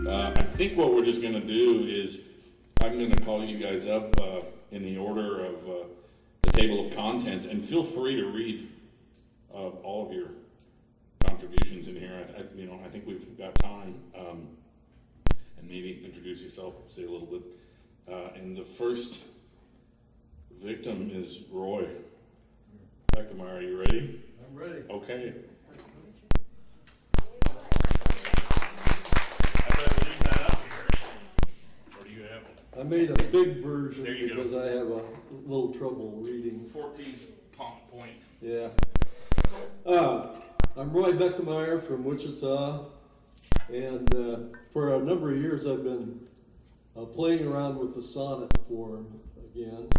I think what we're just going to do is I'm going to call you guys up in the order of the table of contents, and feel free to read all of your contributions in here. I think we've got time, and maybe introduce yourself, say a little bit. And the first victim is Roy Beckemeyer. Are you ready? I'm ready. Okay. I made a big version because go. I have a little trouble reading. 14 point. Yeah. I'm Roy Beckemeyer from Wichita, and for a number of years I've been playing around with the sonnet form again.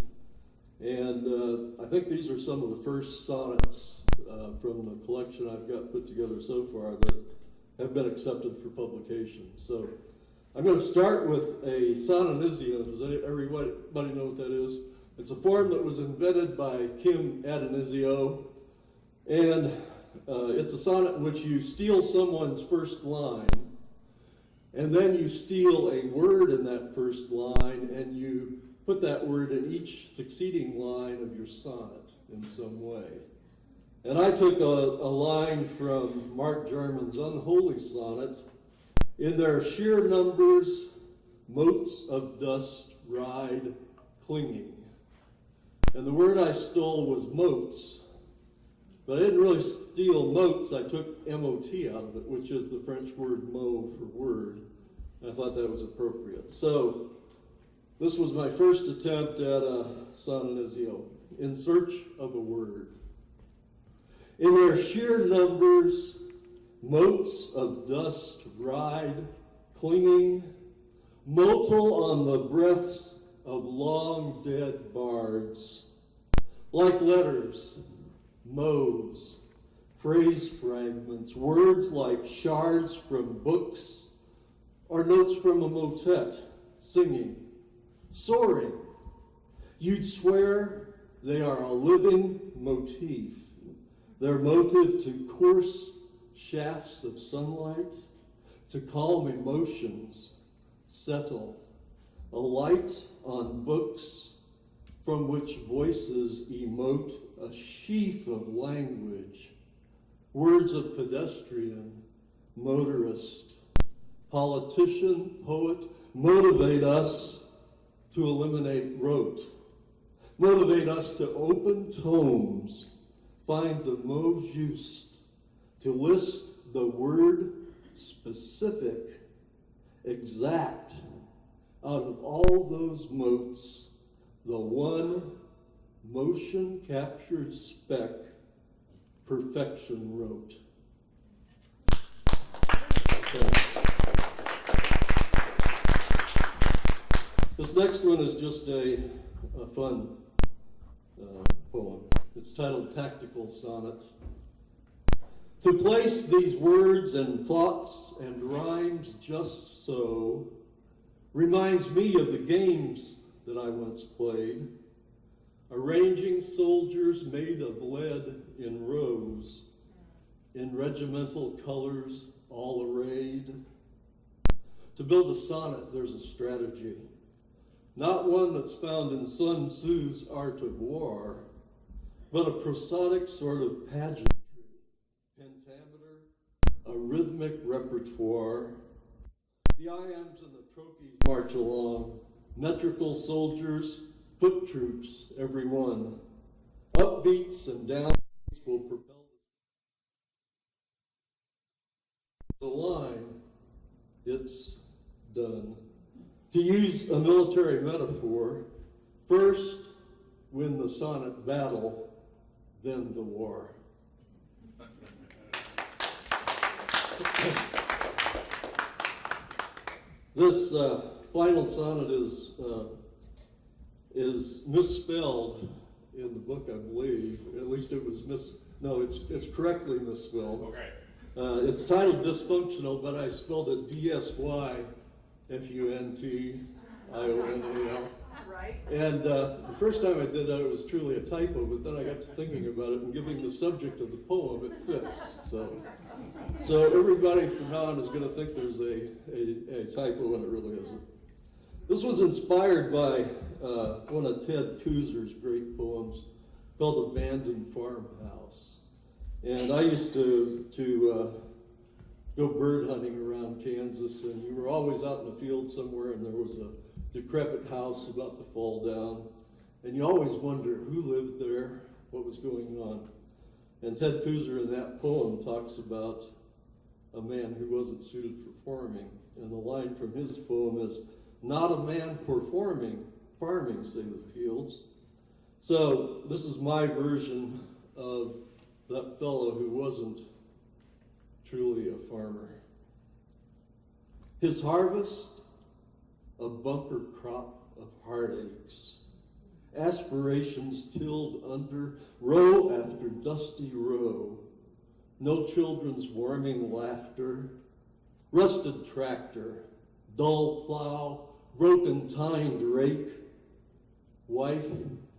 And I think these are some of the first sonnets from the collection I've got put together so far that have been accepted for publication. So I'm going to start with a sonnetisio. Does everybody know what that is? It's a form that was invented by Kim Adonisio, and it's a sonnet in which you steal someone's first line, and then you steal a word in that first line, and you put that word in each succeeding line of your sonnet in some way. And I took a line from Mark Jarman's Unholy Sonnet. In their sheer numbers, motes of dust ride clinging. And the word I stole was motes, but I didn't really steal motes. I took M-O-T out of it, which is the French word mot for word. And I thought that was appropriate. So this was my first attempt at a sonnetisio, In Search of a Word. In their sheer numbers, motes of dust ride, clinging, motile on the breaths of long dead bards. Like letters, mots, phrase fragments, words like shards from books, or notes from a motet, singing, soaring. You'd swear they are a living motif, their motive to course shafts of sunlight, to calm emotions, settle, a light on books from which voices emote a sheaf of language, words of pedestrian, motorist, politician, poet, motivate us to eliminate rote, motivate us to open tomes, find the mot juste, to list the word specific, exact, out of all those motes, the one motion captured speck perfection wrote. Okay. This next one is just a fun poem. It's titled Tactical Sonnet. To place these words and thoughts and rhymes just so reminds me of the games that I once played, arranging soldiers made of lead in rows, in regimental colors all arrayed. To build a sonnet, there's a strategy, not one that's found in Sun Tzu's Art of War, but a prosodic sort of pageantry, pentameter, a rhythmic repertoire. The iambs and the trochees march along, metrical soldiers, foot troops, every one. Upbeats and downbeats will propel the line. It's done. To use a military metaphor, first win the sonnet battle, then the war. This final sonnet is misspelled in the book, I believe. At least it was it's correctly misspelled. Okay. It's titled Dysfunctional, but I spelled it D-S-Y-F-U-N-T-I-O-N-A-L. Right? And the first time I did that, it was truly a typo, but then I got to thinking about it, and given the subject of the poem, it fits. So everybody from now on is going to think there's a typo, and it really isn't. This was inspired by one of Ted Kuzer's great poems called Abandoned Farmhouse. And I used to go bird hunting around Kansas, and you were always out in the field somewhere, and there was a decrepit house about to fall down, and you always wonder who lived there, what was going on. And Ted Kuzer in that poem talks about a man who wasn't suited for farming, and the line from his poem is, "Not a man farming, say the fields." So this is my version of that fellow who wasn't truly a farmer. His harvest, a bumper crop of heartaches, aspirations tilled under row after dusty row, no children's warming laughter, rusted tractor, dull plow, broken tined rake, wife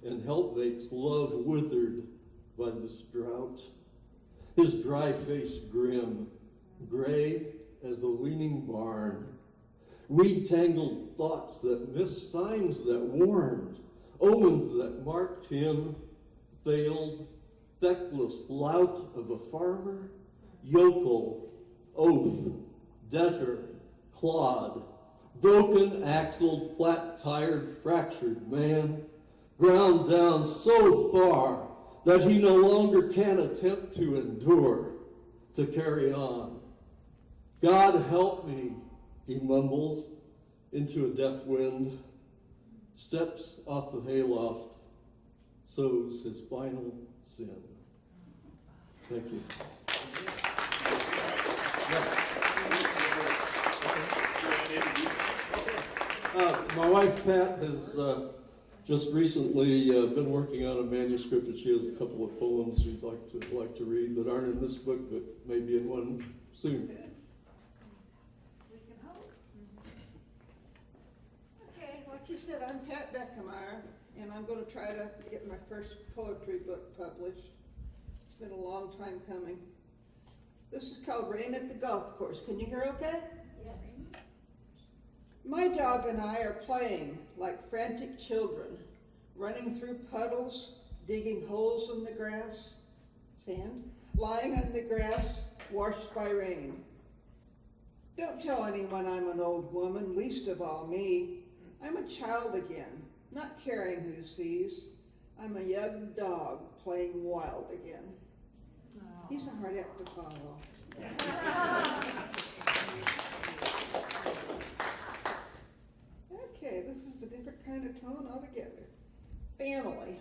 and helpmates' love withered by this drought, his dry face grim, gray as the leaning barn, weed-tangled thoughts that missed signs that warned, omens that marked him, failed, feckless lout of a farmer, yokel, oaf, debtor, clod, broken, axled, flat-tired, fractured man, ground down so far that he no longer can attempt to endure, to carry on. God help me, he mumbles into a deaf wind, steps off the hayloft, sows his final sin. Thank you. My wife Pat has just recently been working on a manuscript, and she has a couple of poems she'd like to read that aren't in this book, but may be in one soon. We can hope. Okay, like you said, I'm Pat Beckemeyer, and I'm going to try to get my first poetry book published. It's been a long time coming. This is called Rain at the Golf Course. Can you hear okay? Yes. My dog and I are playing like frantic children, running through puddles, digging holes in the grass, sand, lying on the grass, washed by rain. Don't tell anyone I'm an old woman, least of all me. I'm a child again, not caring who sees. I'm a young dog playing wild again. He's a hard act to follow. Okay, this is a different kind of tone altogether. Family.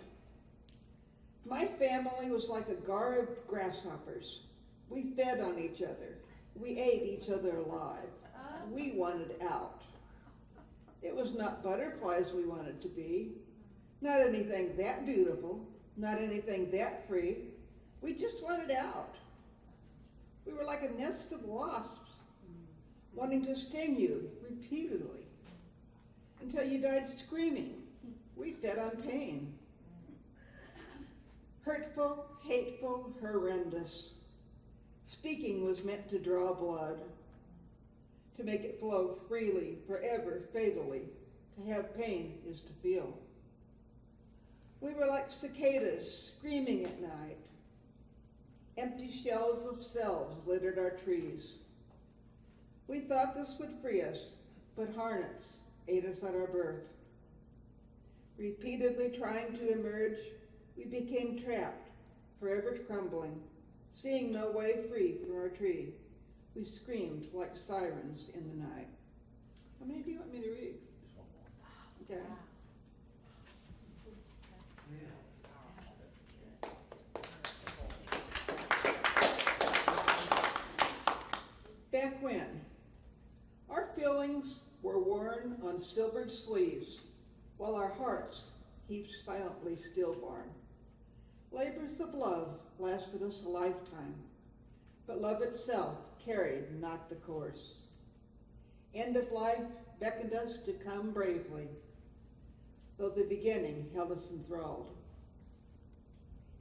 My family was like a gar of grasshoppers. We fed on each other. We ate each other alive. We wanted out. It was not butterflies we wanted to be, not anything that beautiful, not anything that free. We just wanted out. We were like a nest of wasps, wanting to sting you repeatedly until you died screaming. We fed on pain. Hurtful, hateful, horrendous. Speaking was meant to draw blood, to make it flow freely, forever, fatally. To have pain is to feel. We were like cicadas screaming at night. Empty shells of selves littered our trees. We thought this would free us, but hornets ate us at our birth. Repeatedly trying to emerge, we became trapped, forever crumbling, seeing no way free from our tree. We screamed like sirens in the night. How many do you want me to read? Just one more. Okay. Back when? Our feelings were worn on silvered sleeves, while our hearts heaved silently stillborn. Labors of love lasted us a lifetime, but love itself carried not the course. End of life beckoned us to come bravely. though the beginning held us enthralled.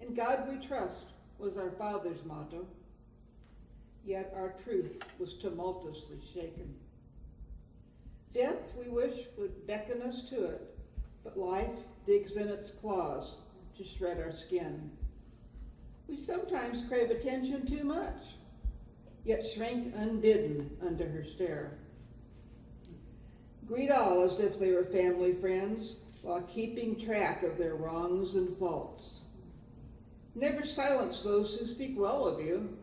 In God we trust was our father's motto, yet our truth was tumultuously shaken. Death, we wish, would beckon us to it, but life digs in its claws to shred our skin. We sometimes crave attention too much, yet shrink unbidden under her stare. Greet all as if they were family friends, while keeping track of their wrongs and faults. Never silence those who speak well of you,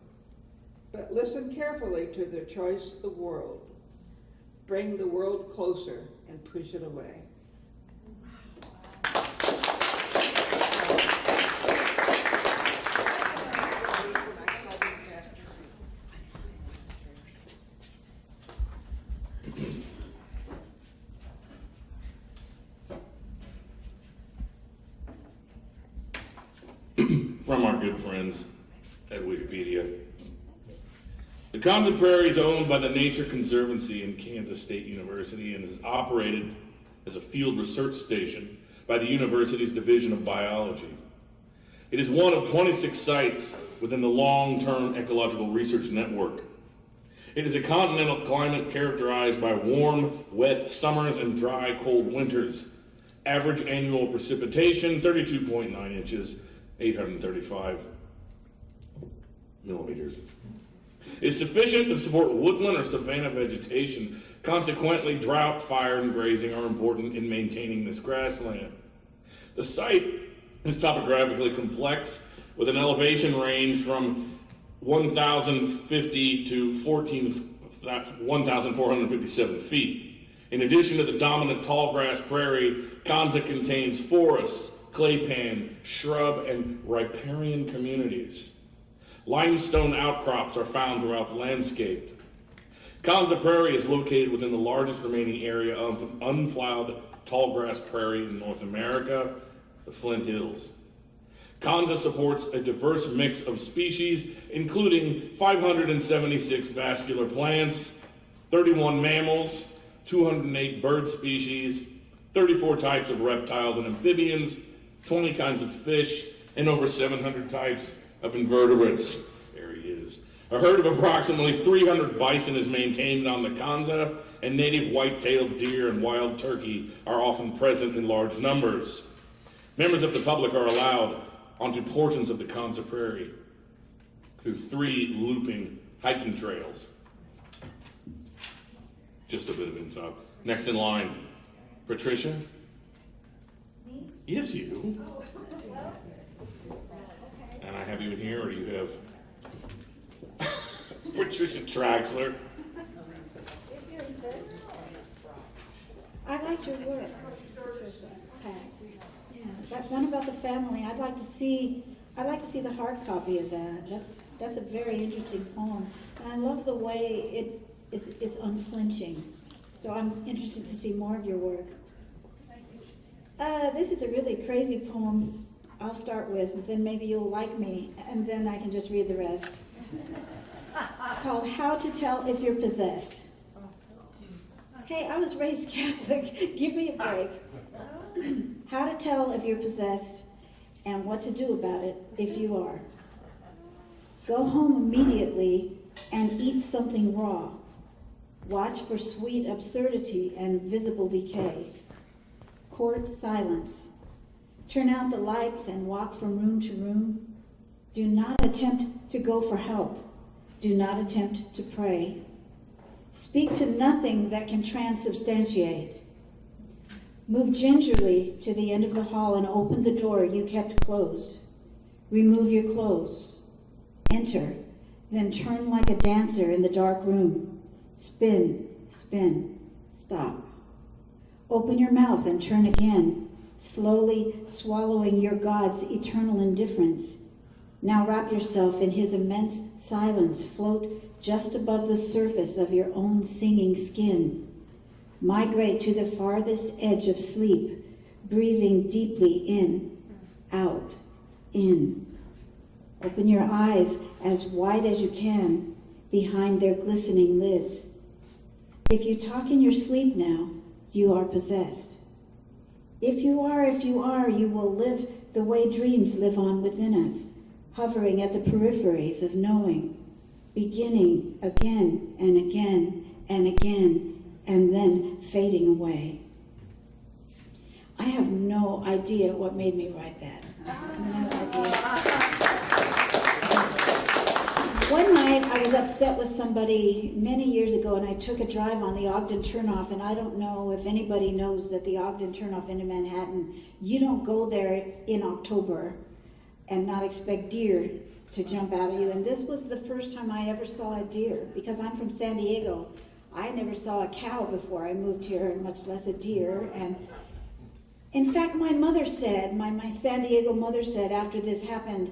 but listen carefully to their choice of world. Bring the world closer and push it away. From our good friends at Wikipedia. The Kanza Prairie is owned by the Nature Conservancy in Kansas State University and is operated as a field research station by the university's Division of Biology. It is one of 26 sites within the long-term ecological research network. It is a continental climate characterized by warm, wet summers and dry, cold winters. Average annual precipitation, 32.9 inches, 835 millimeters, is sufficient to support woodland or savanna vegetation. Consequently, drought, fire, and grazing are important in maintaining this grassland. The site is topographically complex with an elevation range from 1,050 to 1,457 feet. In addition to the dominant tallgrass prairie, Kanza contains forests, claypan, shrub, and riparian communities. Limestone outcrops are found throughout the landscape. Kanza Prairie is located within the largest remaining area of an unplowed tallgrass prairie in North America, the Flint Hills. Kanza supports a diverse mix of species, including 576 vascular plants, 31 mammals, 208 bird species, 34 types of reptiles and amphibians, 20 kinds of fish, and over 700 types of invertebrates. There he is. A herd of approximately 300 bison is maintained on the Kanza, and native white-tailed deer and wild turkey are often present in large numbers. Members of the public are allowed onto portions of the Kanza Prairie through 3 looping hiking trails. Just a bit of info. Next in line, Patricia? Yes, you. And I have you in here, or do you have Patricia Traxler? I liked your work, Pat. Yeah, that one about the family. I'd like to see the hard copy of that. That's a very interesting poem, and I love the way it's unflinching. So I'm interested to see more of your work. This is a really crazy poem. I'll start with, and then maybe you'll like me, and then I can just read the rest. It's called How to Tell If You're Possessed. Hey, I was raised Catholic. Give me a break. How to tell if you're possessed and what to do about it if you are. Go home immediately and eat something raw. Watch for sweet absurdity and visible decay. Court silence. Turn out the lights and walk from room to room. Do not attempt to go for help. Do not attempt to pray. Speak to nothing that can transubstantiate. Move gingerly to the end of the hall and open the door you kept closed. Remove your clothes. Enter, then turn like a dancer in the dark room. Spin, spin, stop. Open your mouth and turn again, slowly swallowing your God's eternal indifference. Now wrap yourself in his immense silence, float just above the surface of your own singing skin. Migrate to the farthest edge of sleep, breathing deeply in, out, in. Open your eyes as wide as you can behind their glistening lids. If you talk in your sleep now, you are possessed. If you are, you will live the way dreams live on within us, hovering at the peripheries of knowing, beginning again and again and again, and then fading away. I have no idea what made me write that. No idea. One night I was upset with somebody many years ago, and I took a drive on the Ogden Turnoff, and I don't know if anybody knows that the Ogden Turnoff into Manhattan, you don't go there in October and not expect deer to jump out at you. And this was the first time I ever saw a deer, because I'm from San Diego. I never saw a cow before I moved here, and much less a deer. And in fact, my mother said, my San Diego mother said after this happened,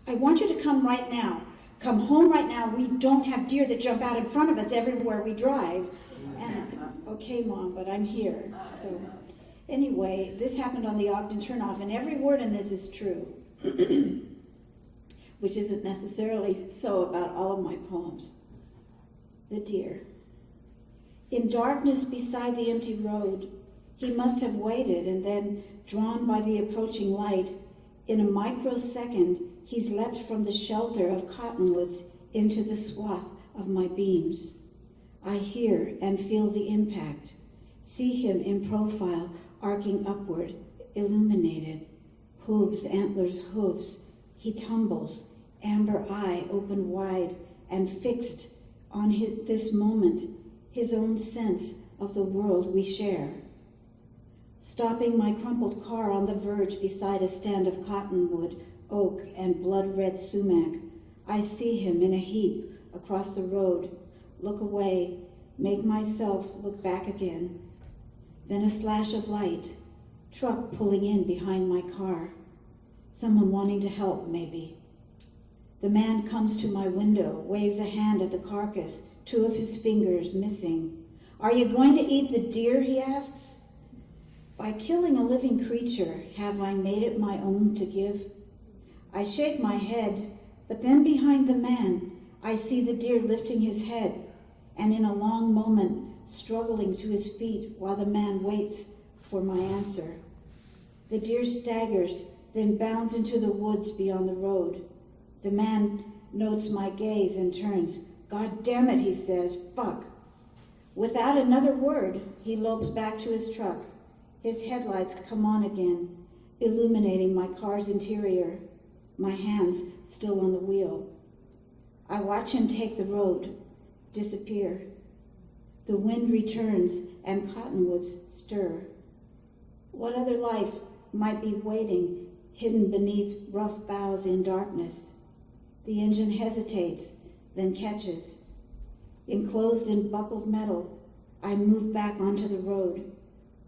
I want you to come right now. Come home right now. We don't have deer that jump out in front of us everywhere we drive. And okay, Mom, but I'm here. So anyway, this happened on the Ogden Turnoff, and every word in this is true, which isn't necessarily so about all of my poems. The deer. In darkness beside the empty road, he must have waited, and then, drawn by the approaching light, in a microsecond, he's leapt from the shelter of cottonwoods into the swath of my beams. I hear and feel the impact, see him in profile, arcing upward, illuminated. Hooves, antlers, hooves. He tumbles, amber eye open wide, and fixed on this moment, his own sense of the world we share. Stopping my crumpled car on the verge beside a stand of cottonwood, oak, and blood-red sumac, I see him in a heap across the road, look away, make myself look back again. Then a slash of light, truck pulling in behind my car. Someone wanting to help, maybe. The man comes to my window, waves a hand at the carcass, two of his fingers missing. Are you going to eat the deer, he asks. By killing a living creature, have I made it my own to give? I shake my head, but then behind the man, I see the deer lifting his head, and in a long moment, struggling to his feet while the man waits for my answer. The deer staggers, then bounds into the woods beyond the road. The man notes my gaze and turns. God damn it, he says, fuck. Without another word, he lopes back to his truck. His headlights come on again, illuminating my car's interior, my hands still on the wheel. I watch him take the road, disappear. The wind returns and cottonwoods stir. What other life might be waiting, hidden beneath rough boughs in darkness? The engine hesitates, then catches. Enclosed in buckled metal, I move back onto the road,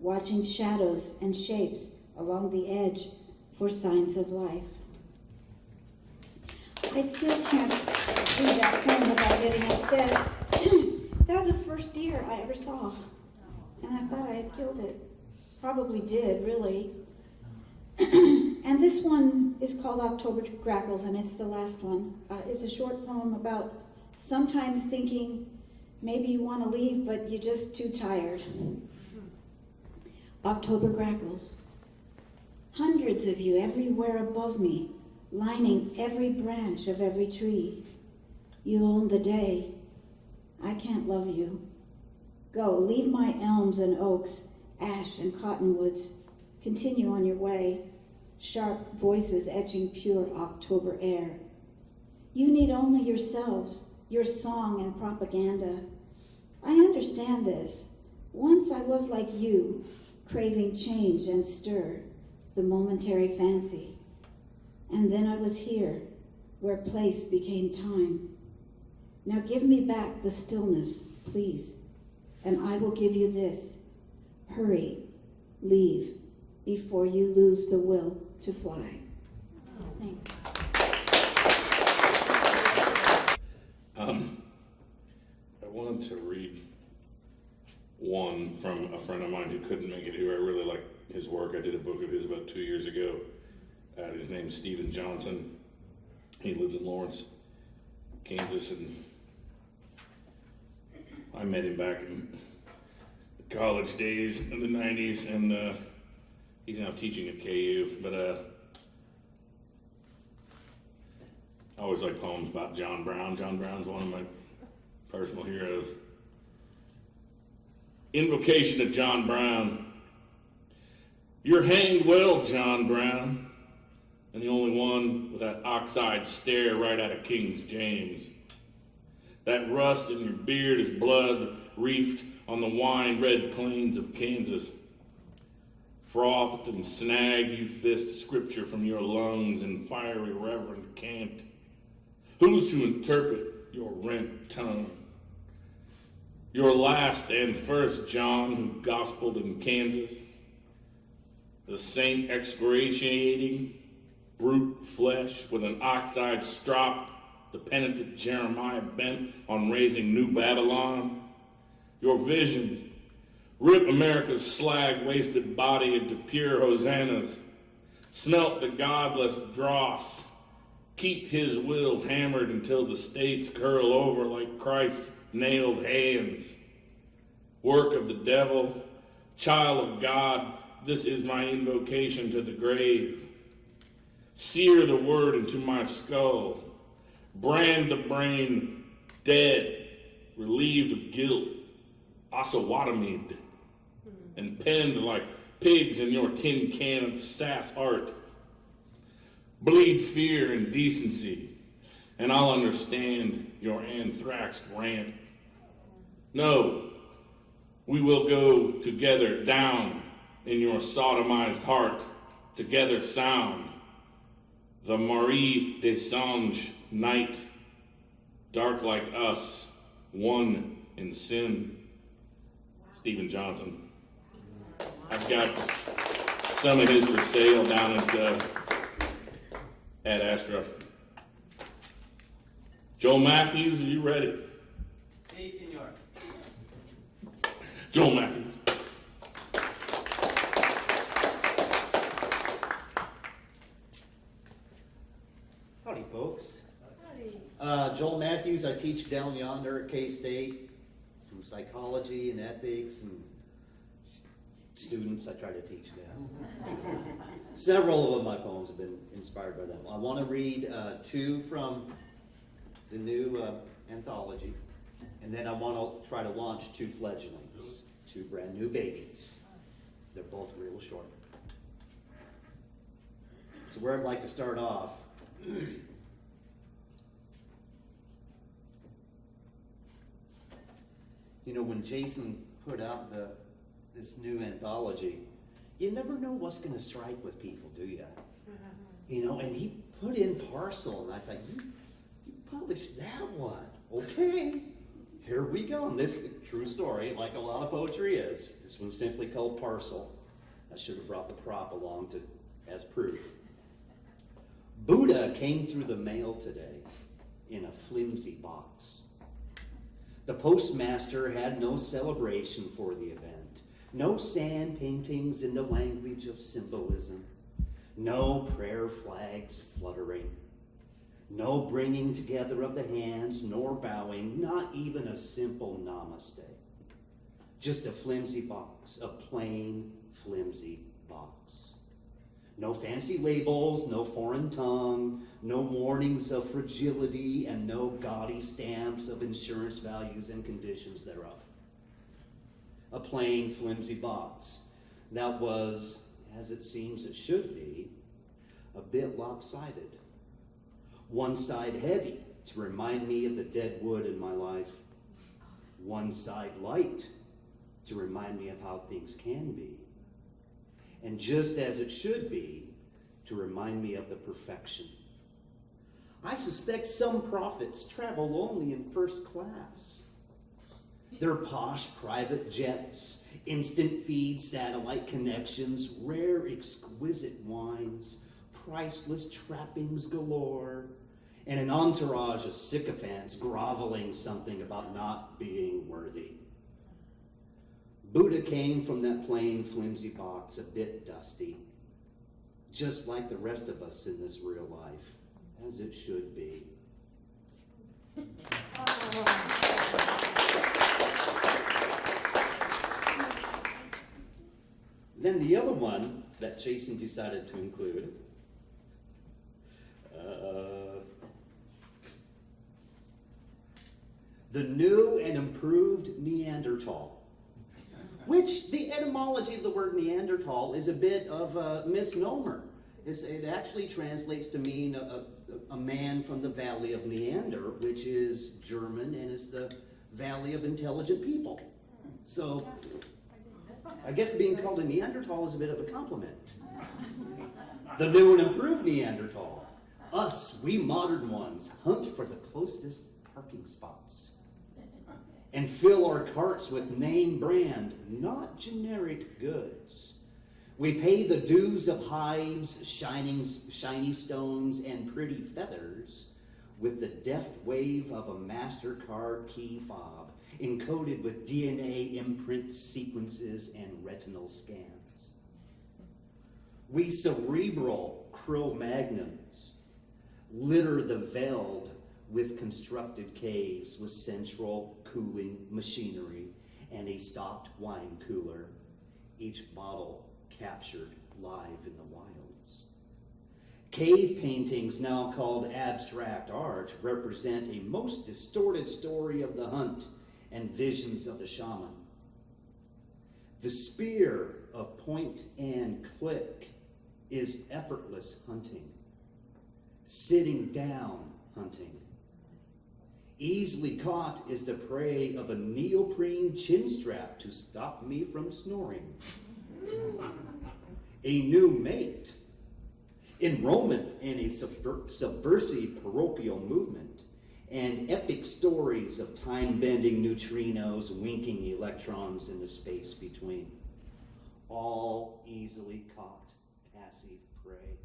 watching shadows and shapes along the edge for signs of life. I still can't read that poem without getting upset. That was the first deer I ever saw, and I thought I had killed it. Probably did, really. And this one is called October Grackles, and it's the last one. It's a short poem about sometimes thinking maybe you want to leave, but you're just too tired. October Grackles. Hundreds of you everywhere above me, lining every branch of every tree. You own the day. I can't love you. Go, leave my elms and oaks, ash and cottonwoods. Continue on your way. Sharp voices etching pure October air. You need only yourselves, your song and propaganda. I understand this. Once I was like you, craving change and stir, the momentary fancy. And then I was here, where place became time. Now give me back the stillness, please, and I will give you this. Hurry, leave, before you lose the will to fly. Thanks. I wanted to read one from a friend of mine who couldn't make it, who I really like his work. I did a book of his about 2 years ago. His name's Stephen Johnson. He lives in Lawrence, Kansas, and I met him back in college days in the 90s, and he's now teaching at KU. But I always like poems about John Brown. John Brown's one of my personal heroes. Invocation to John Brown. You're hanged well, John Brown, and the only one with that ox-eyed stare right out of King James. That rust in your beard is blood reefed on the wine-red plains of Kansas. Frothed and snagged, you fist scripture from your lungs in fiery reverent cant. Who's to interpret your rent tongue? Your last and first John who gospeled in Kansas. The saint excoriating brute flesh with an ox-eyed strop, the penitent Jeremiah bent on raising New Babylon. Your vision, rip America's slag-wasted body into pure hosannas, smelt the godless dross, keep his will hammered until the states curl over like Christ's nailed hands. Work of the devil, child of God, this is my invocation to the grave. Sear the word into my skull, brand the brain dead, relieved of guilt, Osawatomid, and penned like pigs in your tin can of sass art. Bleed fear and decency, and I'll understand your anthraxed rant. No, we will go together down in your sodomized heart, together sound. The Marie Desange night, dark like us, one in sin. Stephen Johnson. I've got some of his for sale down at Astra. Joel Matthews, are you ready? Si, senor. Joel Matthews. Howdy, folks. Howdy. Joel Matthews. I teach down yonder at K-State. Some psychology and ethics and students. I try to teach them. Several of my poems have been inspired by them. I want to read two from the new anthology, and then I want to try to launch two fledglings, two brand new babies. They're both real short. So where I'd like to start off, you know, when Jason put out this new anthology, you never know what's going to strike with people, do you? You know, and he put in Parcel, and I thought, you published that one. Okay, here we go. And this true story, like a lot of poetry is. This one's simply called Parcel. I should have brought the prop along as proof. Buddha came through the mail today in a flimsy box. The postmaster had no celebration for the event, no sand paintings in the language of symbolism, no prayer flags fluttering, no bringing together of the hands, nor bowing, not even a simple namaste. Just a flimsy box, a plain, flimsy box. No fancy labels, no foreign tongue, no warnings of fragility, and no gaudy stamps of insurance values and conditions thereof. A plain, flimsy box that was, as it seems it should be, a bit lopsided. One side heavy to remind me of the dead wood in my life. One side light to remind me of how things can be. And just as it should be, to remind me of the perfection. I suspect some prophets travel only in first class. Their posh private jets, instant feed satellite connections, rare exquisite wines, priceless trappings galore, and an entourage of sycophants groveling something about not being worthy. Buddha came from that plain, flimsy box, a bit dusty, just like the rest of us in this real life, as it should be. Then the other one that Jason decided to include, the new and improved Neanderthal, which the etymology of the word Neanderthal is a bit of a misnomer. It actually translates to mean a man from the Valley of Neander, which is German and is the Valley of Intelligent People. So I guess being called a Neanderthal is a bit of a compliment. The new and improved Neanderthal. Us, we modern ones, hunt for the closest parking spots and fill our carts with name brand, not generic goods. We pay the dues of hides, shiny stones, and pretty feathers with the deft wave of a MasterCard key fob encoded with DNA imprint sequences and retinal scans. We cerebral Cro-Magnons litter the veld with constructed caves with central cooling machinery and a stocked wine cooler, each bottle captured live in the wilds. Cave paintings, now called abstract art, represent a most distorted story of the hunt and visions of the shaman. The spear of point and click is effortless hunting, sitting down hunting. Easily caught is the prey of a neoprene chin strap to stop me from snoring. A new mate, enrollment in a subversive parochial movement, and epic stories of time-bending neutrinos winking electrons into space between. All easily caught passive prey.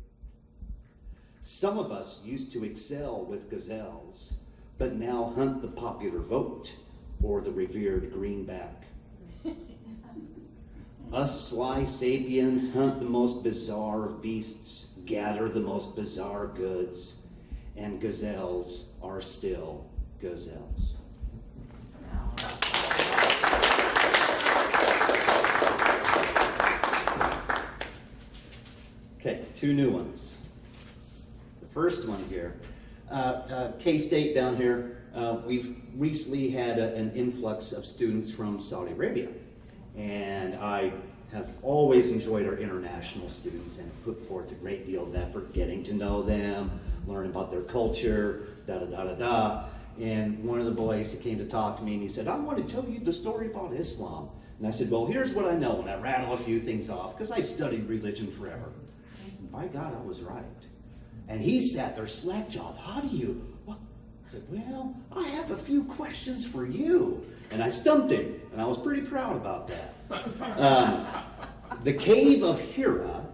Some of us used to excel with gazelles, but now hunt the popular vote or the revered greenback. Us sly sapiens hunt the most bizarre of beasts, gather the most bizarre goods, and gazelles are still gazelles. Okay, two new ones. The first one here, K-State down here, we've recently had an influx of students from Saudi Arabia. And I have always enjoyed our international students and put forth a great deal of effort getting to know them, learn about their culture, da-da-da-da-da. And one of the boys, he came to talk to me and he said, I want to tell you the story about Islam. And I said, well, here's what I know. And I rattle a few things off because I've studied religion forever. And by God, I was right. And he sat there slack-jawed. How do you? What? I said, well, I have a few questions for you. And I stumped him, and I was pretty proud about that. The Cave of Hira,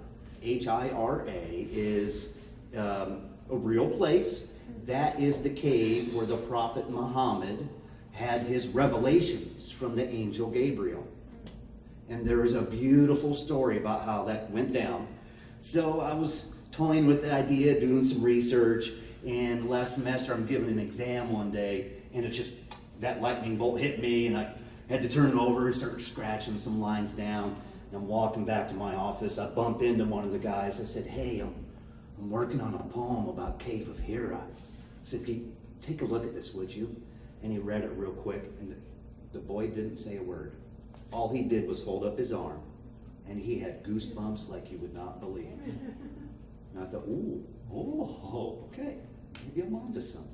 H-I-R-A, is a real place. That is the cave where the Prophet Muhammad had his revelations from the angel Gabriel. And there is a beautiful story about how that went down. So I was toying with the idea, doing some research, and last semester I'm giving an exam one day, and it just that lightning bolt hit me, and I had to turn it over and start scratching some lines down. And I'm walking back to my office. I bump into one of the guys. I said, hey, I'm working on a poem about Cave of Hira. I said, take a look at this, would you? And he read it real quick, and the boy didn't say a word. All he did was hold up his arm, and he had goosebumps like you would not believe. And I thought, okay, maybe I'm onto something.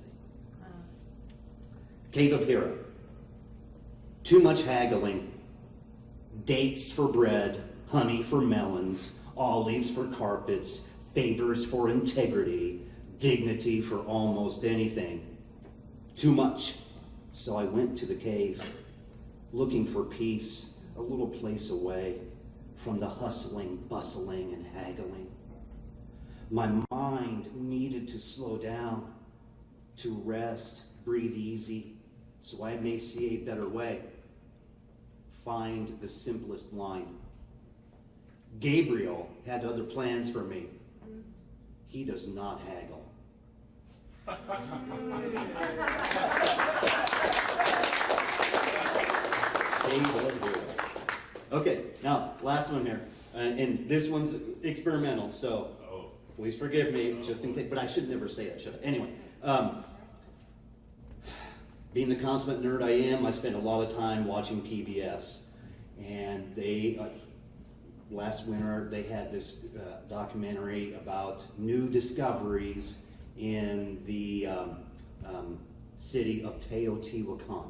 Cave of Hira. Too much haggling. Dates for bread, honey for melons, olives for carpets, favors for integrity, dignity for almost anything. Too much. So I went to the cave, looking for peace, a little place away from the hustling, bustling, and haggling. My mind needed to slow down, to rest, breathe easy, so I may see a better way. Find the simplest line. Gabriel had other plans for me. He does not haggle. Cave of Hira. Okay, now, last one here. And this one's experimental, so please forgive me, just in case, but I should never say it, should I? Anyway, being the consummate nerd I am, I spend a lot of time watching PBS. And they, last winter, they had this documentary about new discoveries in the city of Teotihuacan.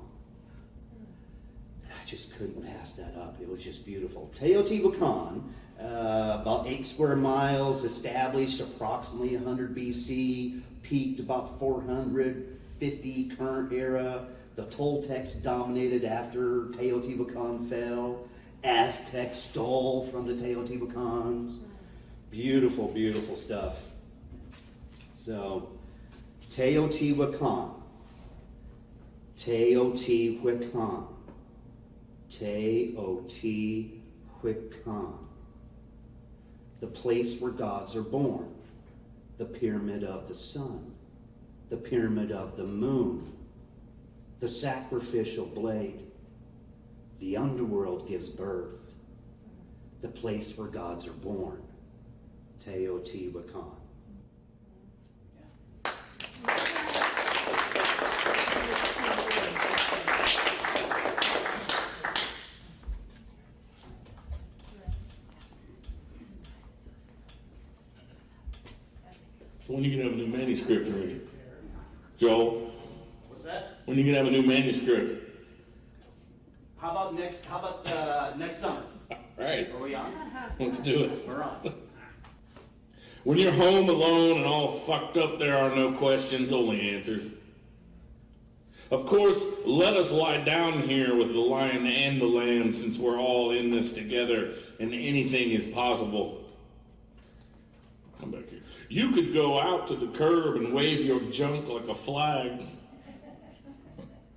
I just couldn't pass that up. It was just beautiful. Teotihuacan, about 8 square miles, established approximately 100 BC, peaked about 450 current era. The Toltecs dominated after Teotihuacan fell. Aztecs stole from the Teotihuacans. Beautiful, beautiful stuff. So, Teotihuacan. Teotihuacan. Teotihuacan. The place where gods are born. The pyramid of the sun. The pyramid of the moon. The sacrificial blade. The underworld gives birth. The place where gods are born. Teotihuacan. When you can have a new manuscript for me, Joel? What's that? When you can have a new manuscript? How about next summer? Right, Are we on? let's do it. We're on. When you're home alone and all fucked up, there are no questions, only answers. Of course, let us lie down here with the lion and the lamb, since we're all in this together and anything is possible. Come back here. You could go out to the curb and wave your junk like a flag.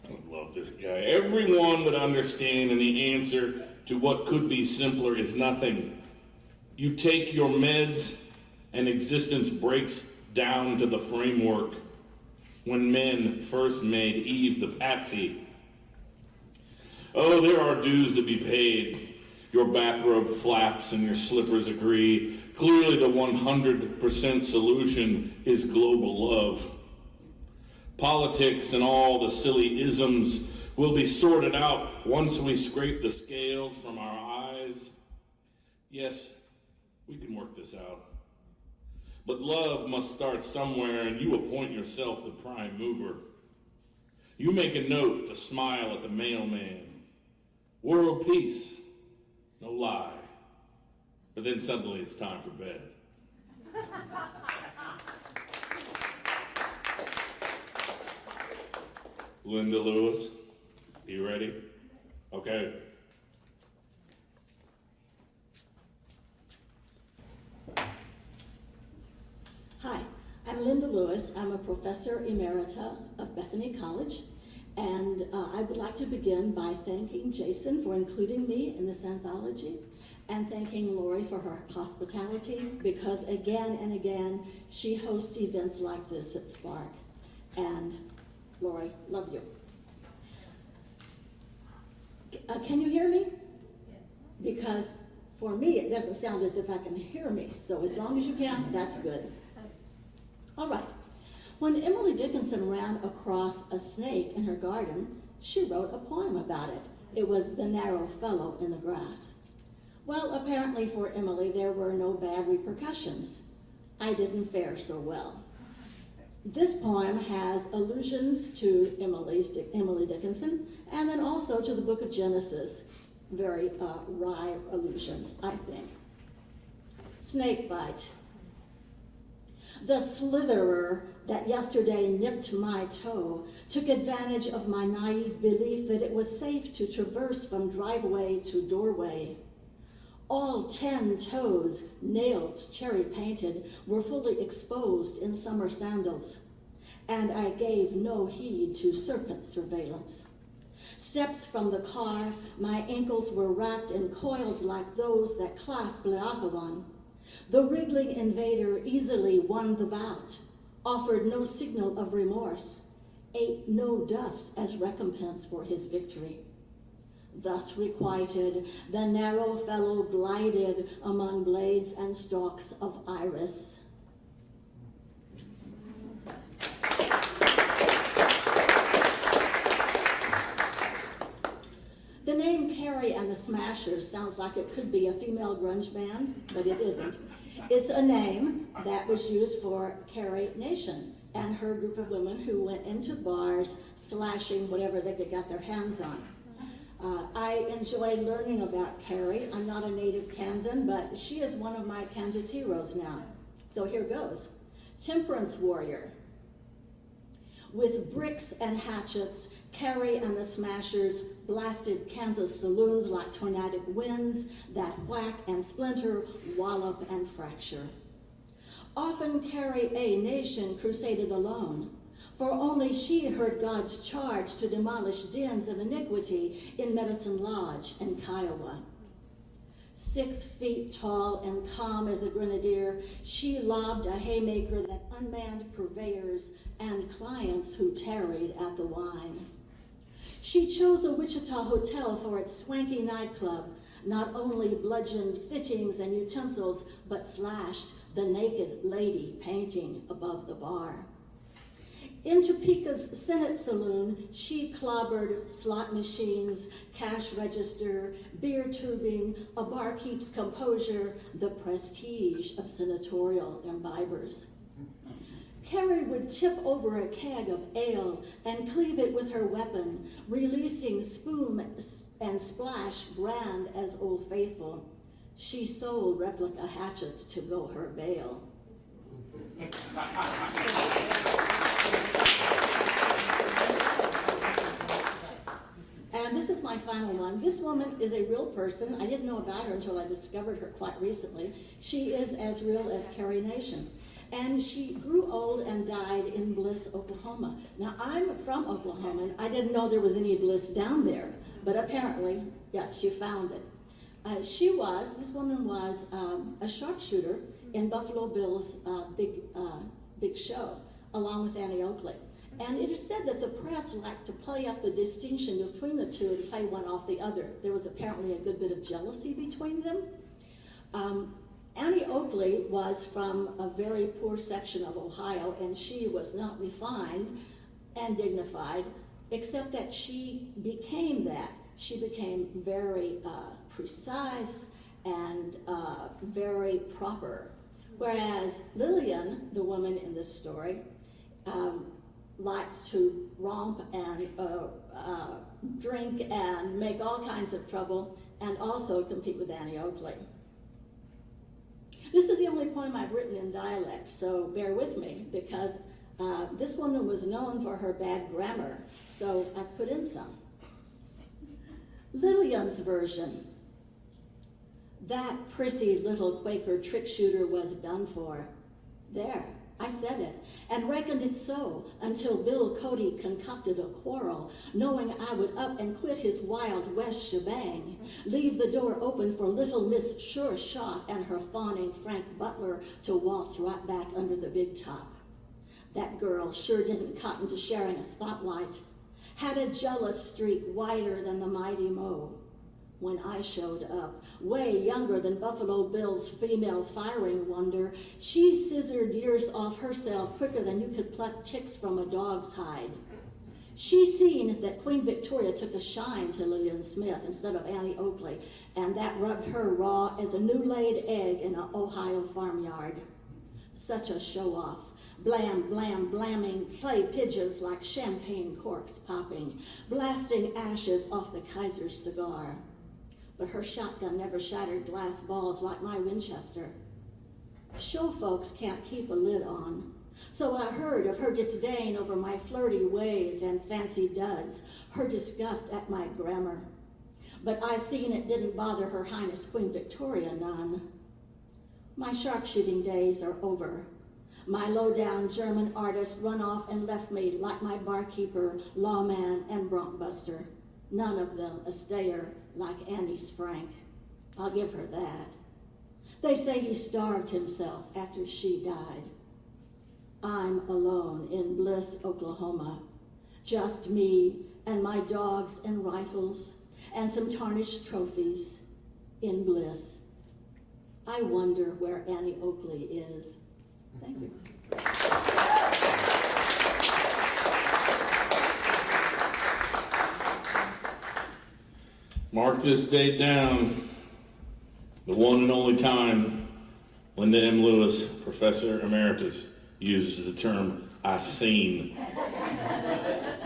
I love this guy. Everyone would understand, and the answer to what could be simpler is nothing. You take your meds, and existence breaks down to the framework. When men first made Eve the patsy. Oh, there are dues to be paid. Your bathrobe flaps and your slippers agree. Clearly the 100% solution is global love. Politics and all the silly isms will be sorted out once we scrape the scales from our eyes. Yes, we can work this out. But love must start somewhere, and you appoint yourself the prime mover. You make a note to smile at the mailman. World peace, no lie. But then suddenly it's time for bed. Linda Lewis, you ready? Okay. Hi, I'm Linda Lewis. I'm a professor emerita of Bethany College, and I would like to begin by thanking Jason for including me in this anthology, and thanking Lori for her hospitality, because again and again, she hosts events like this at Spark. And Lori, love you. Can you hear me? Because for me, it doesn't sound as if I can hear me, so as long as you can, that's good. All right. When Emily Dickinson ran across a snake in her garden, she wrote a poem about it. It was The Narrow Fellow in the Grass. Well, apparently for Emily, there were no bad repercussions. I didn't fare so well. This poem has allusions to Emily Dickinson, and then also to the book of Genesis. Very wry allusions, I think. Snake bite. The slitherer that yesterday nipped my toe took advantage of my naive belief that it was safe to traverse from driveway to doorway. All 10 toes, nails cherry painted, were fully exposed in summer sandals, and I gave no heed to serpent surveillance. Steps from the car, my ankles were wrapped in coils like those that clasp Laocoon. The wriggling invader easily won the bout, offered no signal of remorse, ate no dust as recompense for his victory. Thus requited, the narrow fellow glided among blades and stalks of iris. The name Carrie and the Smashers sounds like it could be a female grunge band, but it isn't. It's a name that was used for Carrie Nation and her group of women who went into bars slashing whatever they could get their hands on. I enjoy learning about Carrie. I'm not a native Kansan, but she is one of my Kansas heroes now. So here goes. Temperance warrior. With bricks and hatchets, Carrie and the Smashers blasted Kansas saloons like tornadic winds that whack and splinter, wallop and fracture. Often Carrie A. Nation crusaded alone, for only she heard God's charge to demolish dens of iniquity in Medicine Lodge and Kiowa. 6 feet tall and calm as a grenadier, she lobbed a haymaker that unmanned purveyors and clients who tarried at the wine. She chose a Wichita hotel for its swanky nightclub, not only bludgeoned fittings and utensils, but slashed the naked lady painting above the bar. In Topeka's Senate Saloon, she clobbered slot machines, cash register, beer tubing, a barkeep's composure, the prestige of senatorial imbibers. Carrie would tip over a keg of ale and cleave it with her weapon, releasing spume and splash grand as Old Faithful. She sold replica hatchets to go her bail. And this is my final one. This woman is a real person. I didn't know about her until I discovered her quite recently. She is as real as Carrie Nation. And she grew old and died in Bliss, Oklahoma. Now, I'm from Oklahoma, and I didn't know there was any Bliss down there, but apparently, yes, she found it. This woman was a sharpshooter in Buffalo Bill's big show, along with Annie Oakley. And it is said that the press liked to play up the distinction between the two and play one off the other. There was apparently a good bit of jealousy between them. Annie Oakley was from a very poor section of Ohio, and she was not refined and dignified, except that she became that. She became very precise and very proper. Whereas Lillian, the woman in this story, liked to romp and drink and make all kinds of trouble, and also compete with Annie Oakley. This is the only poem I've written in dialect, so bear with me, because this woman was known for her bad grammar, so I've put in some. Lillian's version. That prissy little Quaker trick shooter was done for. There, I said it, and reckoned it so, until Bill Cody concocted a quarrel, knowing I would up and quit his Wild West shebang, leave the door open for little Miss Sure Shot and her fawning Frank Butler to waltz right back under the big top. That girl sure didn't cotton to sharing a spotlight, had a jealous streak whiter than the mighty Mo. When I showed up, way younger than Buffalo Bill's female firing wonder, she scissored years off herself quicker than you could pluck ticks from a dog's hide. She seen that Queen Victoria took a shine to Lillian Smith instead of Annie Oakley, and that rubbed her raw as a new-laid egg in an Ohio farmyard. Such a show-off. Blam, blam, blamming clay pigeons like champagne corks popping, blasting ashes off the Kaiser's cigar. But her shotgun never shattered glass balls like my Winchester. Show folks can't keep a lid on. So I heard of her disdain over my flirty ways and fancy duds, her disgust at my grammar. But I seen it didn't bother Her Highness Queen Victoria none. My sharpshooting days are over. My low-down German artist run off and left me like my barkeeper, lawman, and bronkbuster. None of them a stayer like Annie's Frank. I'll give her that. They say he starved himself after she died. I'm alone in Bliss, Oklahoma. Just me and my dogs and rifles, and some tarnished trophies in bliss. I wonder where Annie Oakley is. Thank you. Mark this date down. The one and only time Linda M. Lewis, Professor Emeritus, uses the term "I seen."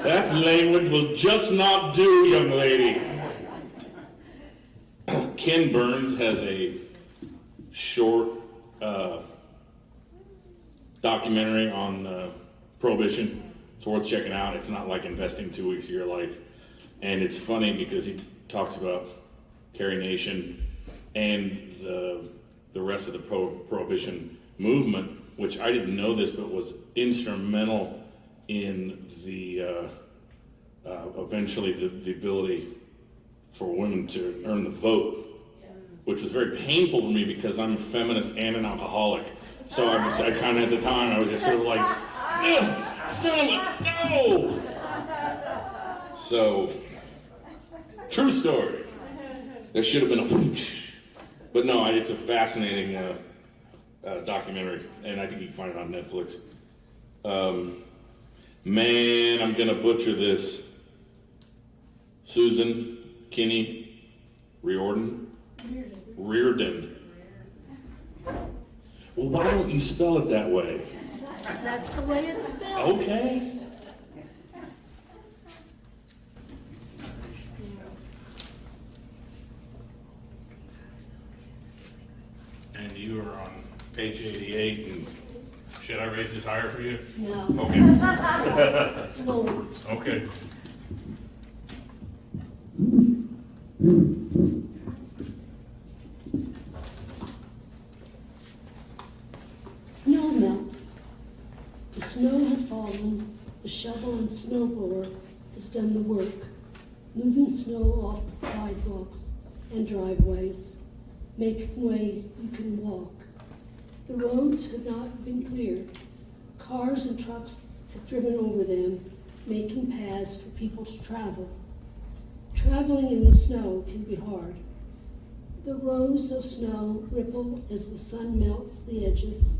That language will just not do, young lady. Ken Burns has a short documentary on Prohibition. It's worth checking out. It's not like investing 2 weeks of your life. And it's funny because he talks about Carrie Nation and the rest of the Prohibition movement, which I didn't know this, but was instrumental in the eventually the ability for women to earn the vote, which was very painful for me because I'm a feminist and an alcoholic. So I kind of at the time I was just sort of like, son of a no. So true story. There should have been a whoosh. But no, it's a fascinating documentary, and I think you can find it on Netflix. Man, I'm gonna butcher this. Susan Kinney Reardon. Well, why don't you spell it that way? That's the way it's spelled. Okay. And you are on page 88, and should I raise this higher for you? No. Okay. Lower. Okay. Snow melts. The snow has fallen. The shovel and snowblower has done the work, moving snow off the sidewalks and driveways, making way you can walk. The roads have not been cleared. Cars and trucks have driven over them, making paths for people to travel. Traveling in the snow can be hard. The rows of snow ripple as the sun melts the edges.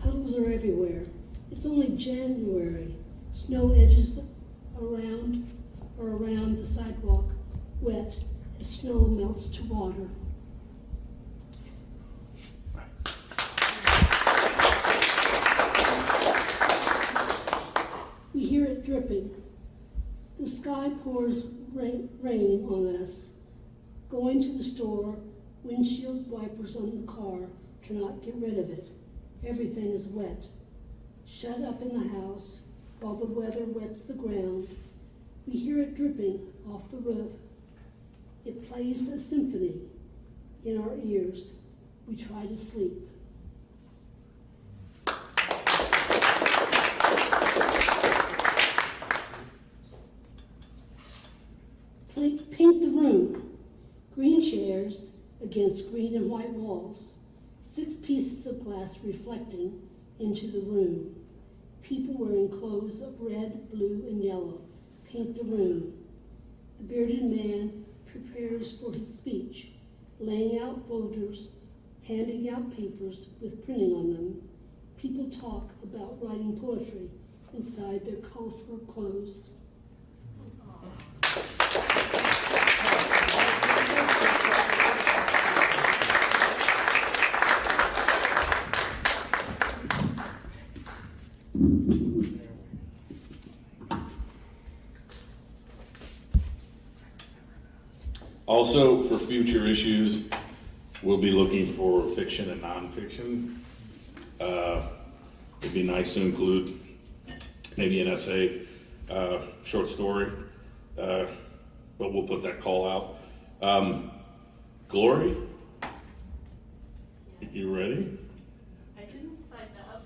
Puddles are everywhere. It's only January. Snow edges around the sidewalk, wet as snow melts to water. We hear it dripping. The sky pours rain on us. Going to the store, windshield wipers on the car cannot get rid of it. Everything is wet. Shut up in the house while the weather wets the ground. We hear it dripping off the roof. It plays a symphony in our ears. We try to sleep. Paint the room. Green chairs against green and white walls. 6 pieces of glass reflecting into the room. People wearing clothes of red, blue, and yellow paint the room. The bearded man prepares for his speech, laying out folders, handing out papers with printing on them. People talk about writing poetry inside their colorful clothes. Also, for future issues, we'll be looking for fiction and nonfiction. It'd be nice to include maybe an essay, short story, but we'll put that call out. Glory, you ready? I didn't sign up.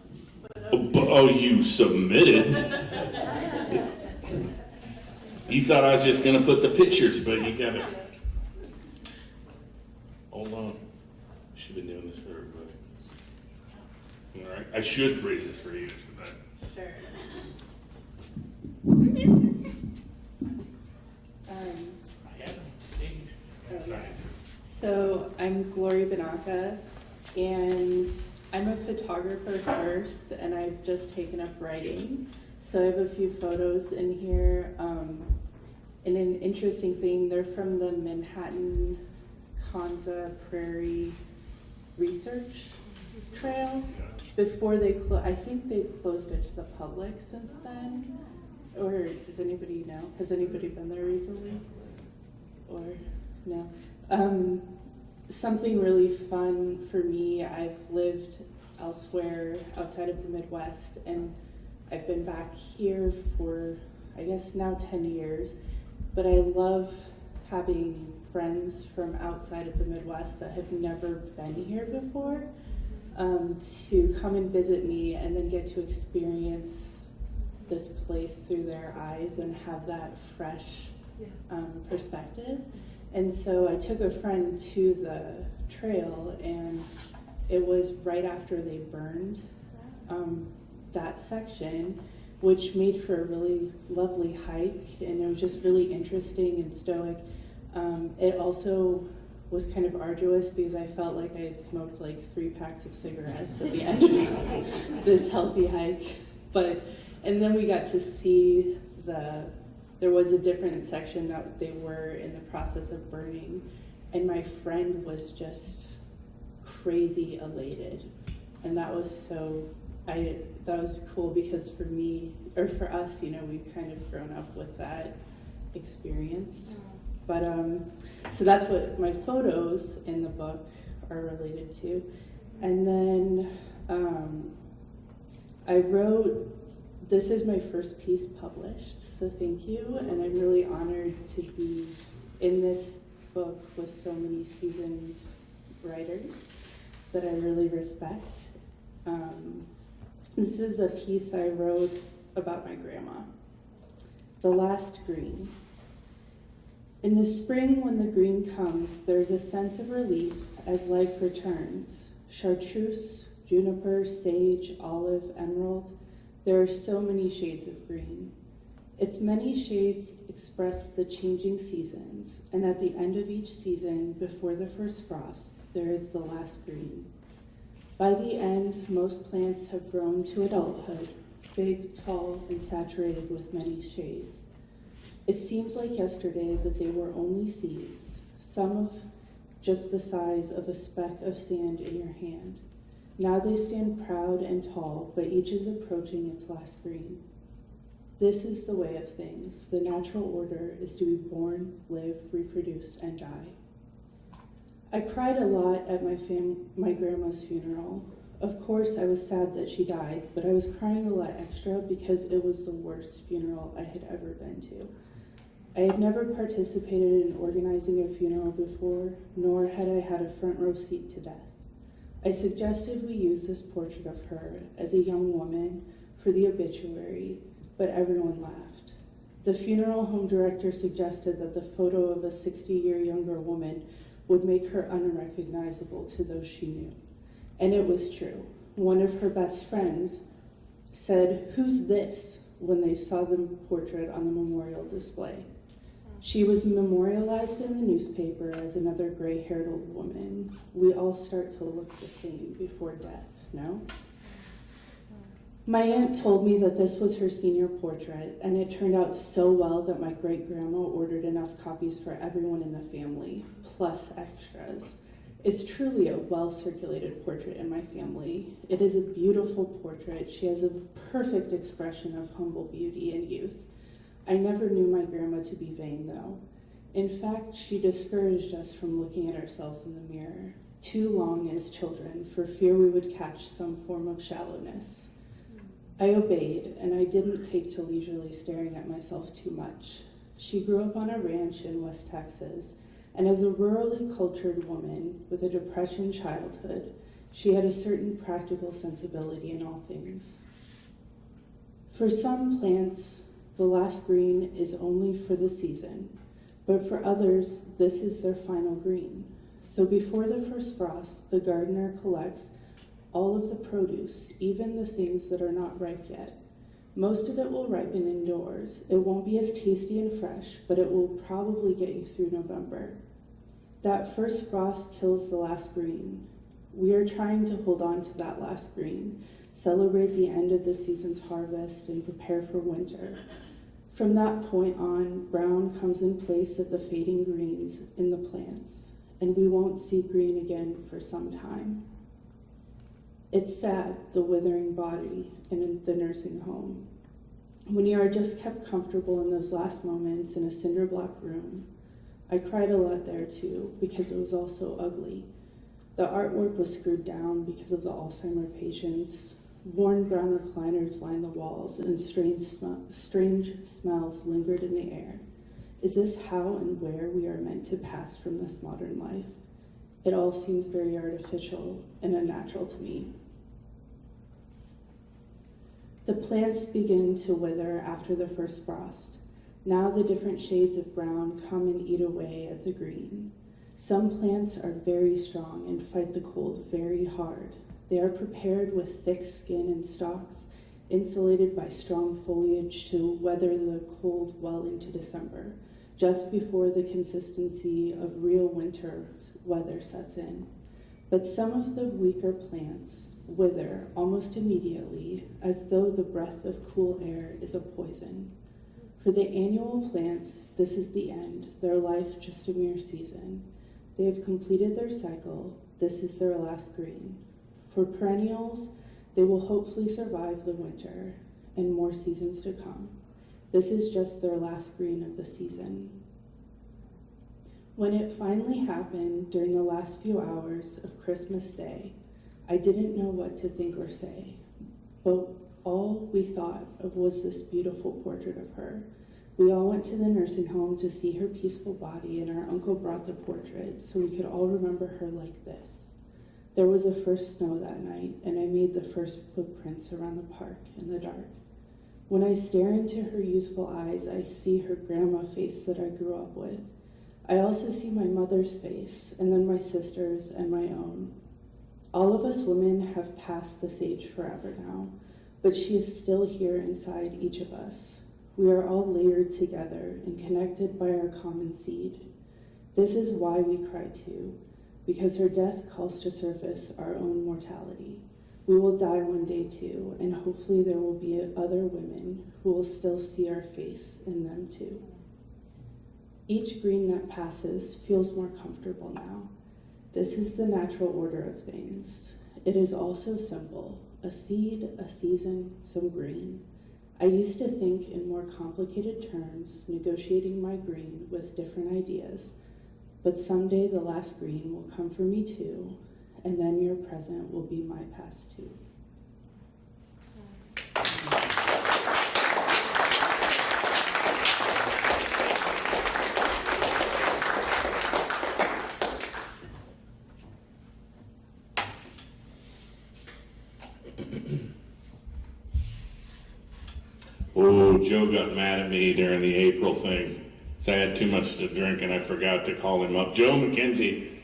Oh, you submitted? You thought I was just gonna put the pictures, but you gotta. Hold on. Should have been doing this for everybody. All right. I should raise this for you. Sure. I haven't taken So I'm Gloria Banaka, and I'm a photographer first, and I've just taken up writing. So I have a few photos in here. And an interesting thing, they're from the Manhattan Kanza Prairie Research Trail. Before they I think they've closed it to the public since then. Or does anybody know? Has anybody been there recently? Or no? Something really fun for me, I've lived elsewhere outside of the Midwest, and I've been back here for, I guess now 10 years, but I love having friends from outside of the Midwest that have never been here before to come and visit me and then get to experience this place through their eyes and have that fresh perspective. And so I took a friend to the trail, and it was right after they burned that section, which made for a really lovely hike, and it was just really interesting and stoic. It also was kind of arduous because I felt like I had smoked like 3 packs of cigarettes at the end of this healthy hike. And then we got to see there was a different section that they were in the process of burning, and my friend was just crazy elated. And that was that was cool because for me, or for us, we've kind of grown up with that experience. But so that's what my photos in the book are related to. And then I wrote, this is my first piece published, so thank you. And I'm really honored to be in this book with so many seasoned writers that I really respect. This is a piece I wrote about my grandma. The Last Green. In the spring, when the green comes, there's a sense of relief as life returns. Chartreuse, juniper, sage, olive, emerald. There are so many shades of green. Its many shades express the changing seasons, and at the end of each season, before the first frost, there is the last green. By the end, most plants have grown to adulthood, big, tall, and saturated with many shades. It seems like yesterday that they were only seeds, some of just the size of a speck of sand in your hand. Now they stand proud and tall, but each is approaching its last green. This is the way of things. The natural order is to be born, live, reproduce, and die. I cried a lot at my grandma's funeral. Of course, I was sad that she died, but I was crying a lot extra because it was the worst funeral I had ever been to. I had never participated in organizing a funeral before, nor had I had a front row seat to death. I suggested we use this portrait of her as a young woman for the obituary, but everyone laughed. The funeral home director suggested that the photo of a 60-year younger woman would make her unrecognizable to those she knew. And it was true. One of her best friends said, "Who's this?" when they saw the portrait on the memorial display. She was memorialized in the newspaper as another gray-haired old woman. We all start to look the same before death, no? My aunt told me that this was her senior portrait, and it turned out so well that my great-grandma ordered enough copies for everyone in the family, plus extras. It's truly a well-circulated portrait in my family. It is a beautiful portrait. She has a perfect expression of humble beauty and youth. I never knew my grandma to be vain, though. In fact, she discouraged us from looking at ourselves in the mirror too long as children for fear we would catch some form of shallowness. I obeyed, and I didn't take to leisurely staring at myself too much. She grew up on a ranch in West Texas, and as a rurally cultured woman with a Depression childhood, she had a certain practical sensibility in all things. For some plants, the last green is only for the season, but for others, this is their final green. So before the first frost, the gardener collects all of the produce, even the things that are not ripe yet. Most of it will ripen indoors. It won't be as tasty and fresh, but it will probably get you through November. That first frost kills the last green. We are trying to hold on to that last green, celebrate the end of the season's harvest, and prepare for winter. From that point on, brown comes in place of the fading greens in the plants, and we won't see green again for some time. It's sad, the withering body in the nursing home. When you are just kept comfortable in those last moments in a cinder block room. I cried a lot there too, because it was all so ugly. The artwork was screwed down because of the Alzheimer patients. Worn brown recliners lined the walls, and strange smells lingered in the air. Is this how and where we are meant to pass from this modern life? It all seems very artificial and unnatural to me. The plants begin to wither after the first frost. Now the different shades of brown come and eat away at the green. Some plants are very strong and fight the cold very hard. They are prepared with thick skin and stalks, insulated by strong foliage to weather the cold well into December, just before the consistency of real winter weather sets in. But some of the weaker plants wither almost immediately, as though the breath of cool air is a poison. For the annual plants, this is the end, their life just a mere season. They have completed their cycle, this is their last green. For perennials, they will hopefully survive the winter and more seasons to come. This is just their last green of the season. When it finally happened during the last few hours of Christmas Day, I didn't know what to think or say, but all we thought of was this beautiful portrait of her. We all went to the nursing home to see her peaceful body, and our uncle brought the portrait so we could all remember her like this. There was a first snow that night, and I made the first footprints around the park in the dark. When I stare into her youthful eyes, I see her grandma face that I grew up with. I also see my mother's face, and then my sister's and my own. All of us women have passed this age forever now, but she is still here inside each of us. We are all layered together and connected by our common seed. This is why we cry too, because her death calls to surface our own mortality. We will die one day too, and hopefully there will be other women who will still see our face in them too. Each green that passes feels more comfortable now. This is the natural order of things. It is also simple: a seed, a season, some green. I used to think in more complicated terms, negotiating my green with different ideas, but someday the last green will come for me too, and then your present will be my past too. Oh, Joe got mad at me during the April thing. So I had too much to drink and I forgot to call him up. Joe McKenzie,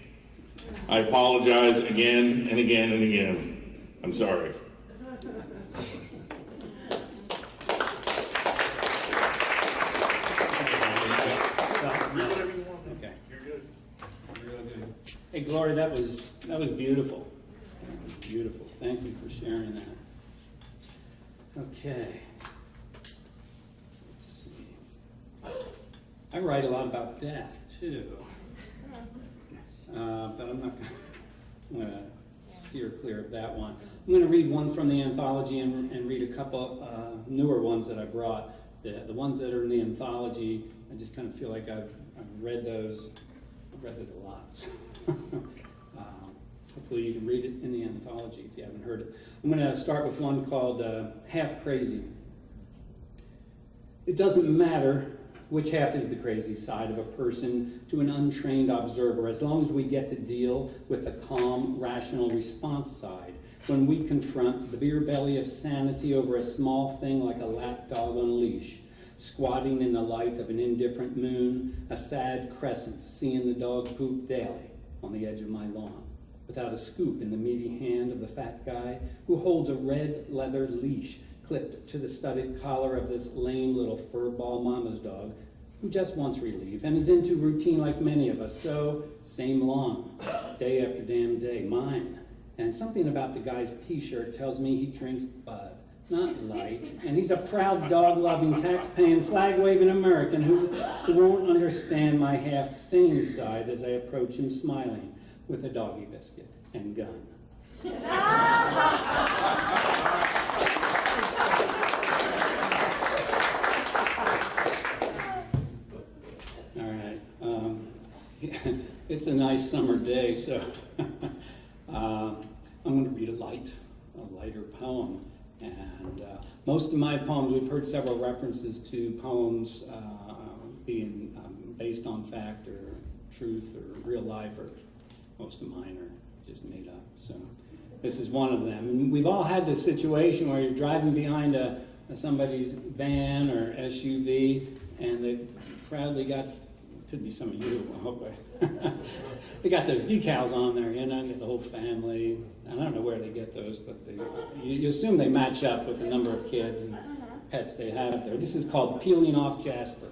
I apologize again and again and again. I'm sorry. Okay. You're good. Real good. Hey, Gloria, that was beautiful. Beautiful. Thank you for sharing that. Okay. Let's see. I write a lot about death too, but I'm not going to steer clear of that one. I'm going to read one from the anthology and read a couple newer ones that I brought. The ones that are in the anthology, I just kind of feel like I've read those. I've read it a lot. So, hopefully you can read it in the anthology if you haven't heard it. I'm going to start with one called Half Crazy. It doesn't matter which half is the crazy side of a person to an untrained observer, as long as we get to deal with the calm, rational response side when we confront the beer belly of sanity over a small thing like a lap dog on a leash, squatting in the light of an indifferent moon, a sad crescent, seeing the dog poop daily on the edge of my lawn, without a scoop in the meaty hand of the fat guy who holds a red leather leash clipped to the studded collar of this lame little furball mama's dog who just wants relief and is into routine like many of us. So, same lawn, day after damn day, mine. And something about the guy's t-shirt tells me he drinks Bud, not light. And he's a proud, dog-loving, tax-paying, flag-waving American who won't understand my half-sane side as I approach him smiling with a doggy biscuit and gun. All right. It's a nice summer day, so I'm going to read a lighter poem. And most of my poems, we've heard several references to poems being based on fact or truth or real life, or most of mine are just made up. So this is one of them. And we've all had this situation where you're driving behind somebody's van or SUV, and they've proudly got, could be some of you, I hope they got those decals on there, you know, the whole family. I don't know where they get those, but you assume they match up with the number of kids and pets they have there. This is called Peeling Off Jasper.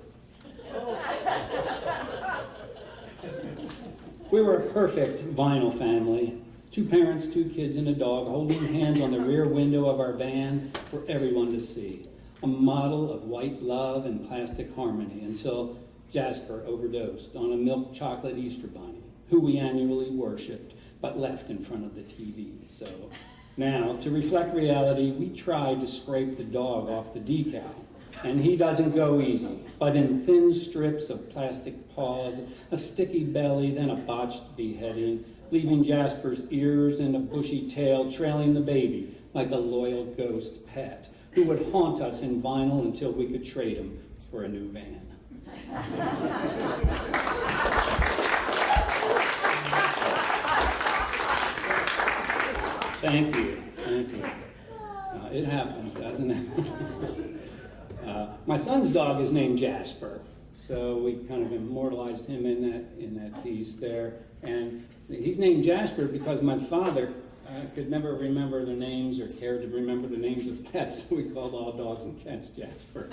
We were a perfect vinyl family. 2 parents, 2 kids, and a dog holding hands on the rear window of our van for everyone to see. A model of white love and plastic harmony until Jasper overdosed on a milk chocolate Easter bunny, who we annually worshipped, but left in front of the TV. So now, to reflect reality, we tried to scrape the dog off the decal, and he doesn't go easy, but in thin strips of plastic paws, a sticky belly, then a botched beheading, leaving Jasper's ears and a bushy tail trailing the baby like a loyal ghost pet who would haunt us in vinyl until we could trade him for a new van. Thank you. It happens, doesn't it? My son's dog is named Jasper, so we kind of immortalized him in that piece there. And he's named Jasper because my father could never remember the names or cared to remember the names of pets, so we called all dogs and cats Jasper.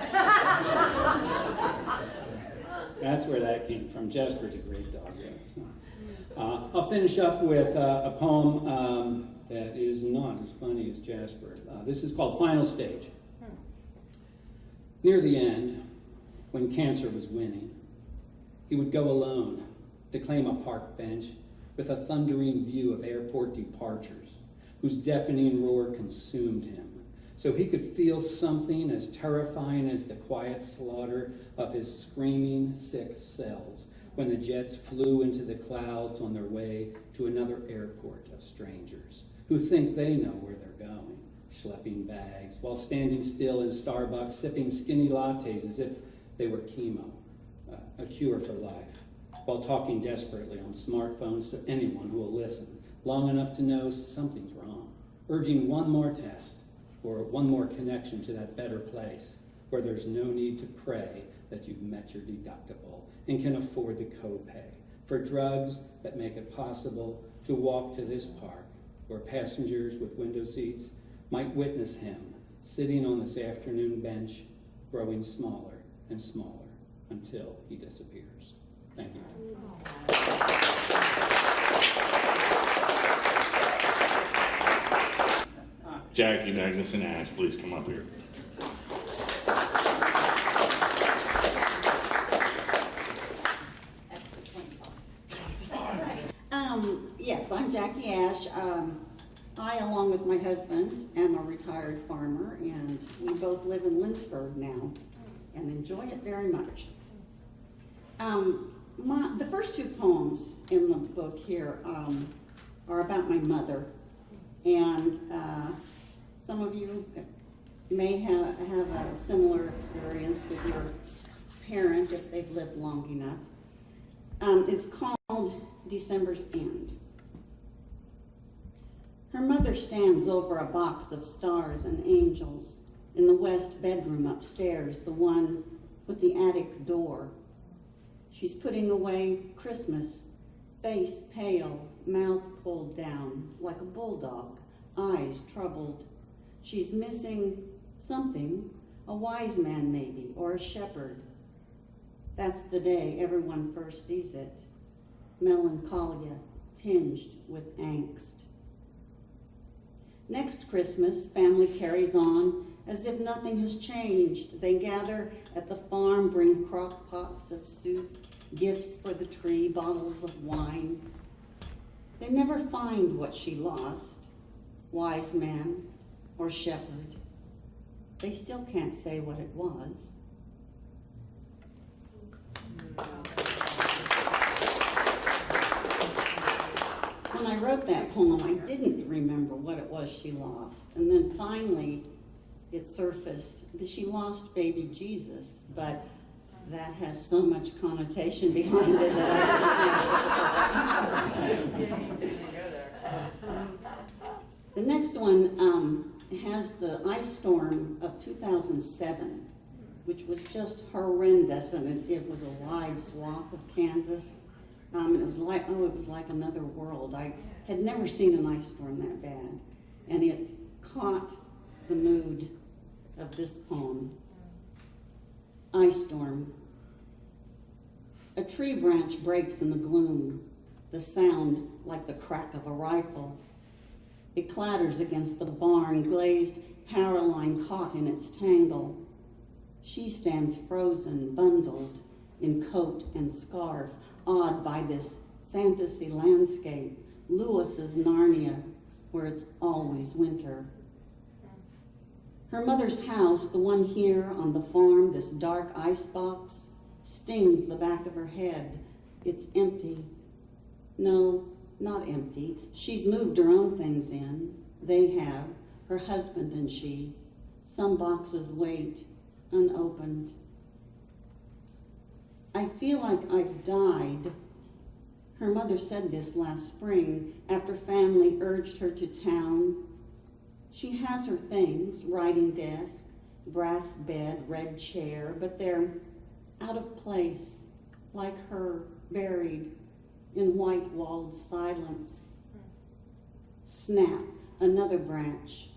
That's where that came from. Jasper's a great dog. Yeah, so. I'll finish up with a poem that is not as funny as Jasper. This is called Final Stage. Near the end, when cancer was winning, he would go alone to claim a park bench with a thundering view of airport departures, whose deafening roar consumed him, so he could feel something as terrifying as the quiet slaughter of his screaming, sick cells when the jets flew into the clouds on their way to another airport of strangers who think they know where they're going, schlepping bags while standing still in Starbucks, sipping skinny lattes as if they were chemo, a cure for life, while talking desperately on smartphones to anyone who will listen, long enough to know something's wrong, urging one more test or one more connection to that better place where there's no need to pray that you've met your deductible and can afford the copay for drugs that make it possible to walk to this park where passengers with window seats might witness him sitting on this afternoon bench, growing smaller and smaller until he disappears. Thank you. Jackie, Agnes, and Ash, please come up here. Yes, I'm Jackie Ash. I, along with my husband, am a retired farmer, and we both live in Lynchburg now and enjoy it very much. The first 2 poems in the book here are about my mother, and some of you may have a similar experience with your parent if they've lived long enough. It's called December's End. Her mother stands over a box of stars and angels in the west bedroom upstairs, the one with the attic door. She's putting away Christmas, face pale, mouth pulled down like a bulldog, eyes troubled. She's missing something, a wise man maybe, or a shepherd. That's the day everyone first sees it. Melancholia tinged with angst. Next Christmas, family carries on as if nothing has changed. They gather at the farm, bring crock pots of soup, gifts for the tree, bottles of wine. They never find what she lost, wise man or shepherd. They still can't say what it was. When I wrote that poem, I didn't remember what it was she lost. And then finally, it surfaced that she lost baby Jesus, but that has so much connotation behind it that The next one has the ice storm of 2007, which was just horrendous, and it was a wide swath of Kansas. And it was like another world. I had never seen an ice storm that bad, and it caught the mood of this poem. Ice storm. A tree branch breaks in the gloom, the sound like the crack of a rifle. It clatters against the barn, glazed power line caught in its tangle. She stands frozen, bundled in coat and scarf, awed by this fantasy landscape, Lewis's Narnia, where it's always winter. Her mother's house, the one here on the farm, this dark icebox, stings the back of her head. It's empty. No, not empty. She's moved her own things in. They have, her husband and she. Some boxes wait, unopened. I feel like I've died. Her mother said this last spring after family urged her to town. She has her things, writing desk, brass bed, red chair, but they're out of place, like her, buried in white-walled silence. Snap, another branch.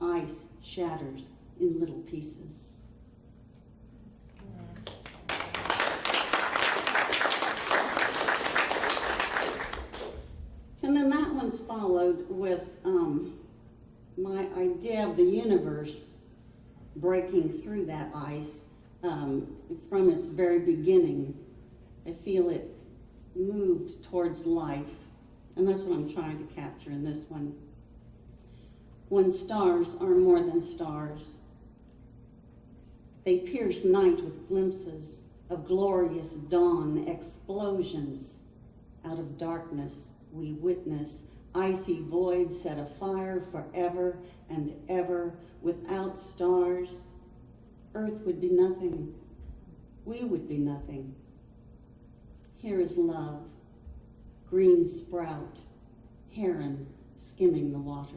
Ice shatters in little pieces. And then that one's followed with my idea of the universe breaking through that ice from its very beginning. I feel it moved towards life, and that's what I'm trying to capture in this one. When stars are more than stars, they pierce night with glimpses of glorious dawn, explosions. Out of darkness we witness icy voids set afire forever and ever. Without stars, earth would be nothing. We would be nothing. Here is love, green sprout, heron skimming the water.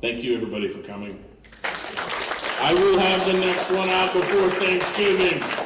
Thank you, everybody, for coming. I will have the next one out before Thanksgiving.